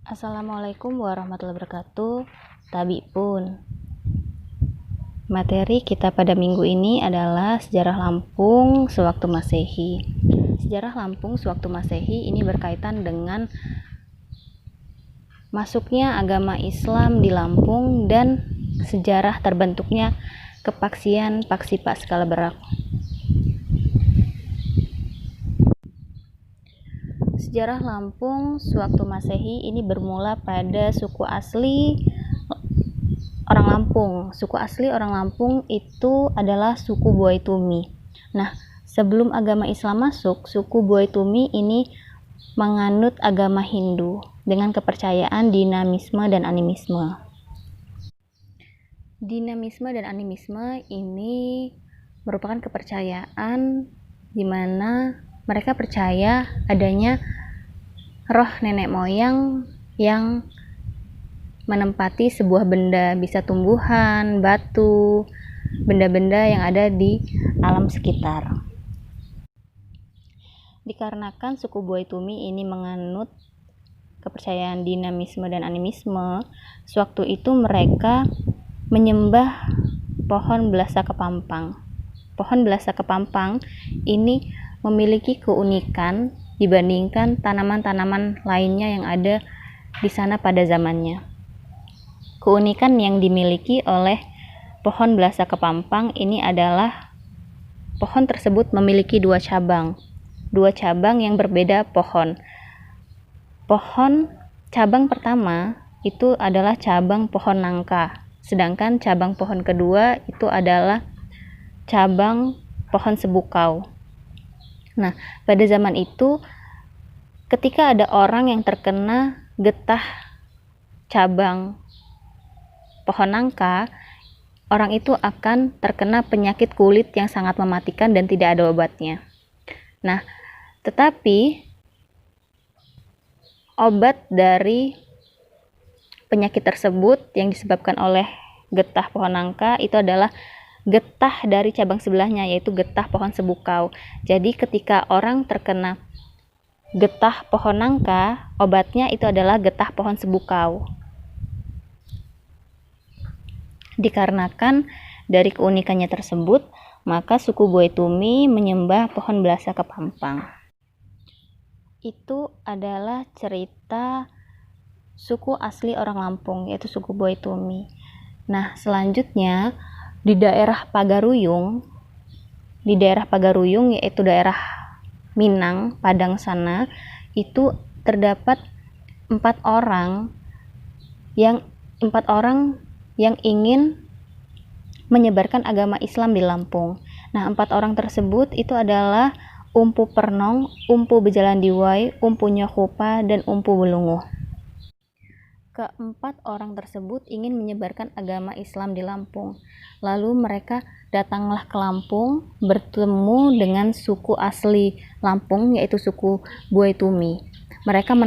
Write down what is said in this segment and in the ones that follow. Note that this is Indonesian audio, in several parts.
Assalamualaikum warahmatullahi wabarakatuh. Tabi pun. Materi kita pada minggu ini adalah sejarah Lampung sewaktu Masehi. Sejarah Lampung sewaktu Masehi ini berkaitan dengan masuknya agama Islam di Lampung dan sejarah terbentuknya kepaksian Paksipa skala Berak. Sejarah Lampung sewaktu Masehi ini bermula pada suku asli orang Lampung. Suku asli orang Lampung itu adalah suku Buai Tumi. Nah, sebelum agama Islam masuk, suku Buai Tumi ini menganut agama Hindu dengan kepercayaan dinamisme dan animisme. Dinamisme dan animisme ini merupakan kepercayaan di mana mereka percaya adanya roh nenek moyang yang menempati sebuah benda, bisa tumbuhan, batu, benda-benda yang ada di alam sekitar. Dikarenakan suku Buai Tumi ini menganut kepercayaan dinamisme dan animisme, sewaktu itu mereka menyembah pohon Belasaka Pampang. Pohon Belasaka Pampang ini memiliki keunikan dibandingkan tanaman-tanaman lainnya yang ada di sana pada zamannya. Keunikan yang dimiliki oleh pohon Belasaka Pampang ini adalah pohon tersebut memiliki dua cabang yang berbeda pohon. Pohon cabang pertama itu adalah cabang pohon nangka, sedangkan cabang pohon kedua itu adalah cabang pohon sebukau. Nah, pada zaman itu ketika ada orang yang terkena getah cabang pohon nangka, orang itu akan terkena penyakit kulit yang sangat mematikan dan tidak ada obatnya. Nah, tetapi obat dari penyakit tersebut yang disebabkan oleh getah pohon nangka itu adalah getah dari cabang sebelahnya, yaitu getah pohon sebukau. Jadi ketika orang terkena getah pohon nangka, obatnya itu adalah getah pohon sebukau. Dikarenakan dari keunikannya tersebut, maka suku Buai Tumi menyembah pohon Belasaka Pampang. Itu adalah cerita suku asli orang Lampung, yaitu suku Buai Tumi. Nah, selanjutnya di daerah Pagaruyung yaitu daerah Minang, Padang sana, itu terdapat empat orang yang ingin menyebarkan agama Islam di Lampung. Nah, empat orang tersebut itu adalah Umpu Pernong, Umpu Bejalan Diwai, Umpu Nyokupa, dan Umpu Belunguh. Keempat orang tersebut ingin menyebarkan agama Islam di Lampung. Lalu mereka datanglah ke Lampung bertemu dengan suku asli Lampung, yaitu suku Buai Tumi. Mereka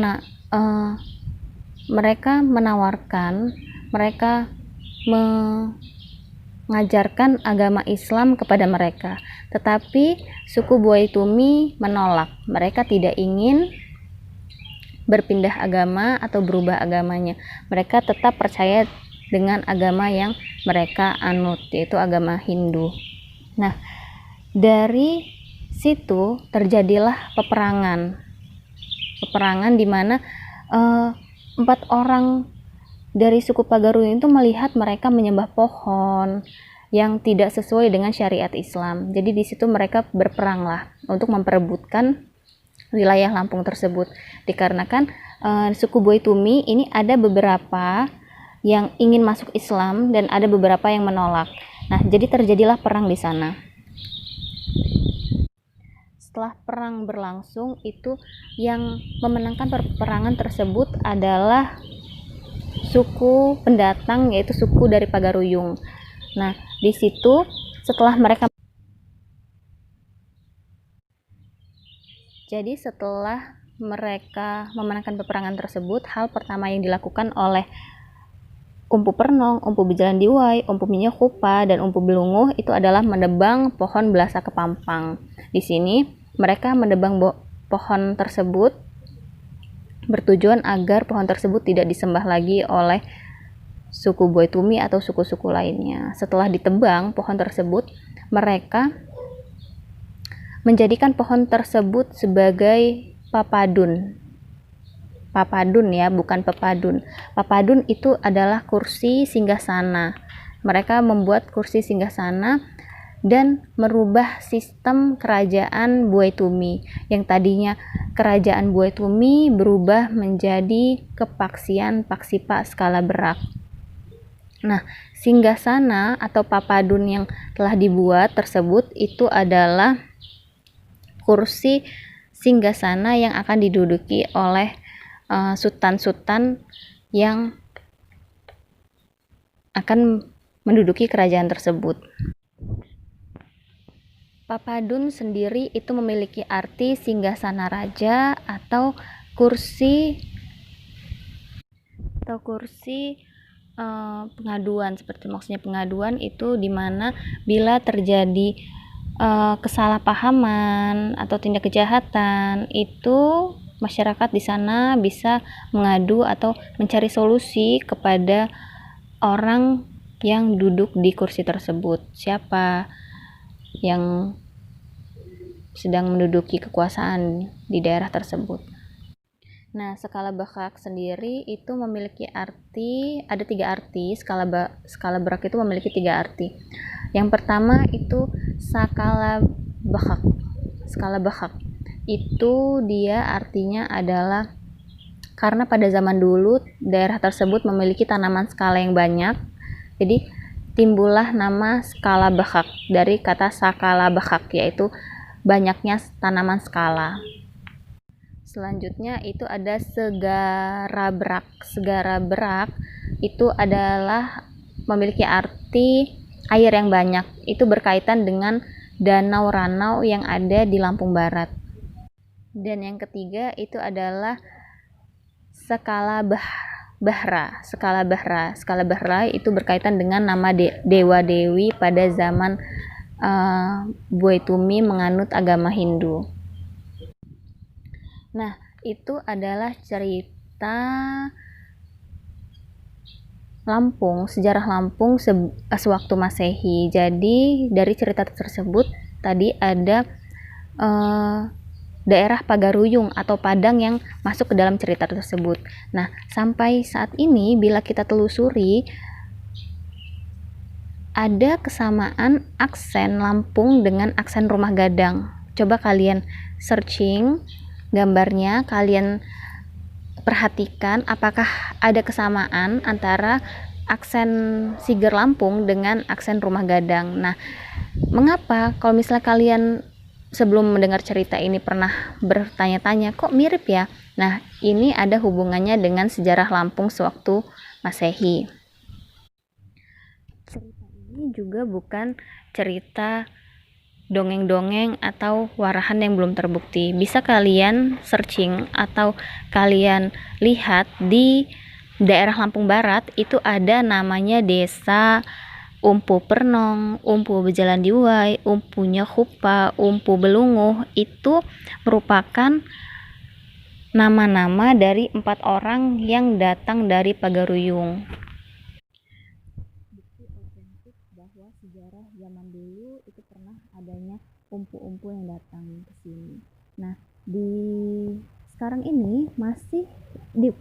mengajarkan agama Islam kepada mereka. Tetapi suku Buai Tumi menolak. Mereka tidak ingin berpindah agama atau berubah agamanya. Mereka tetap percaya dengan agama yang mereka anut, yaitu agama Hindu. Nah, dari situ terjadilah peperangan di mana empat orang dari suku Pagaruyung itu melihat mereka menyembah pohon yang tidak sesuai dengan syariat Islam. Jadi di situ mereka berperanglah untuk memperebutkan wilayah Lampung tersebut. Dikarenakan suku Buai Tumi ini ada beberapa yang ingin masuk Islam dan ada beberapa yang menolak. Nah, jadi terjadilah perang di sana. Setelah perang berlangsung, itu yang memenangkan peperangan tersebut adalah suku pendatang, yaitu suku dari Pagaruyung. Nah, di situ setelah mereka memenangkan peperangan tersebut, hal pertama yang dilakukan oleh Umpu Pernong, Umpu Bejalan Diwai, Umpu Nyokupa, dan Umpu Belunguh itu adalah menebang pohon Belasaka Pampang. Di sini mereka menebang pohon tersebut bertujuan agar pohon tersebut tidak disembah lagi oleh suku Buai Tumi atau suku-suku lainnya. Setelah ditebang pohon tersebut, mereka menjadikan pohon tersebut sebagai papadun. Papadun ya, bukan pepadun. Papadun itu adalah kursi singgasana. Mereka membuat kursi singgasana dan merubah sistem kerajaan Buai Tumi. Yang tadinya kerajaan Buai Tumi berubah menjadi kepaksian Paksipa skala berak. Nah, singgasana atau papadun yang telah dibuat tersebut itu adalah kursi singgasana yang akan diduduki oleh sultan-sultan yang akan menduduki kerajaan tersebut. Papadun sendiri itu memiliki arti singgasana raja atau kursi pengaduan. Seperti maksudnya pengaduan itu dimana bila terjadi kesalahpahaman atau tindak kejahatan, itu masyarakat di sana bisa mengadu atau mencari solusi kepada orang yang duduk di kursi tersebut. Siapa yang sedang menduduki kekuasaan di daerah tersebut. Nah, skala berak sendiri itu memiliki arti, ada 3 arti. Skala berak itu memiliki 3 arti. Yang pertama itu skala berak. Skala berak itu dia artinya adalah karena pada zaman dulu daerah tersebut memiliki tanaman skala yang banyak, jadi timbullah nama skala berak dari kata sakala berak, yaitu banyaknya tanaman skala. Selanjutnya itu ada segara berak. Segara berak itu adalah memiliki arti air yang banyak. Itu berkaitan dengan danau-ranau yang ada di Lampung Barat. Dan yang ketiga itu adalah skala bahra. Skala bahra. Skala bahra itu berkaitan dengan nama dewa-dewi pada zaman Buai Tumi menganut agama Hindu. Nah, itu adalah cerita Lampung, sejarah Lampung sewaktu Masehi. Jadi dari cerita tersebut tadi ada daerah Pagaruyung atau Padang yang masuk ke dalam cerita tersebut. Nah, sampai saat ini bila kita telusuri ada kesamaan aksen Lampung dengan aksen Rumah Gadang. Coba kalian searching gambarnya, kalian perhatikan apakah ada kesamaan antara aksen Siger Lampung dengan aksen Rumah Gadang. Nah, mengapa kalau misalnya kalian sebelum mendengar cerita ini pernah bertanya-tanya kok mirip ya? Nah, ini ada hubungannya dengan sejarah Lampung sewaktu Masehi. Cerita ini juga bukan cerita dongeng-dongeng atau warahan yang belum terbukti. Bisa kalian searching atau kalian lihat di daerah Lampung Barat itu ada namanya desa Umpu Pernong, Umpu Bejalan Diwai, Umpunya Hupa, Umpu Belunguh. Itu merupakan nama-nama dari 4 orang yang datang dari Pagaruyung. Bukti otentik bahwa sejarah zaman dulu itu pernah adanya umpu-umpu yang datang ke sini. Nah, di sekarang ini masih di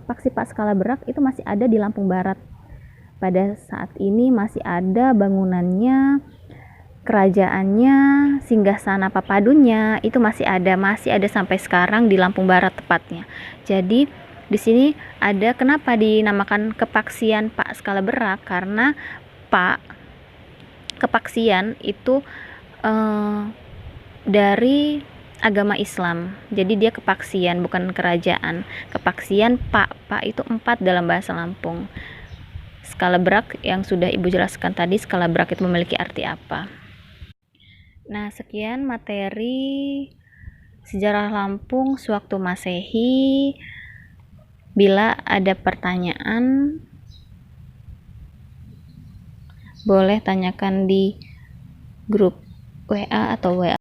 Paksipa skala berak itu masih ada di Lampung Barat. Pada saat ini masih ada bangunannya, kerajaannya, singgasana papadunnya itu masih ada sampai sekarang di Lampung Barat tepatnya. Jadi di sini ada kenapa dinamakan kepaksian Pak skala berak, karena Pak kepaksian itu dari agama Islam. Jadi dia kepaksian, bukan kerajaan. Kepaksian Pak itu 4 dalam bahasa Lampung. Skala berak yang sudah Ibu jelaskan tadi, skala berak itu memiliki arti apa. Nah, sekian materi sejarah Lampung sewaktu Masehi. Bila ada pertanyaan, boleh tanyakan di grup WA atau WA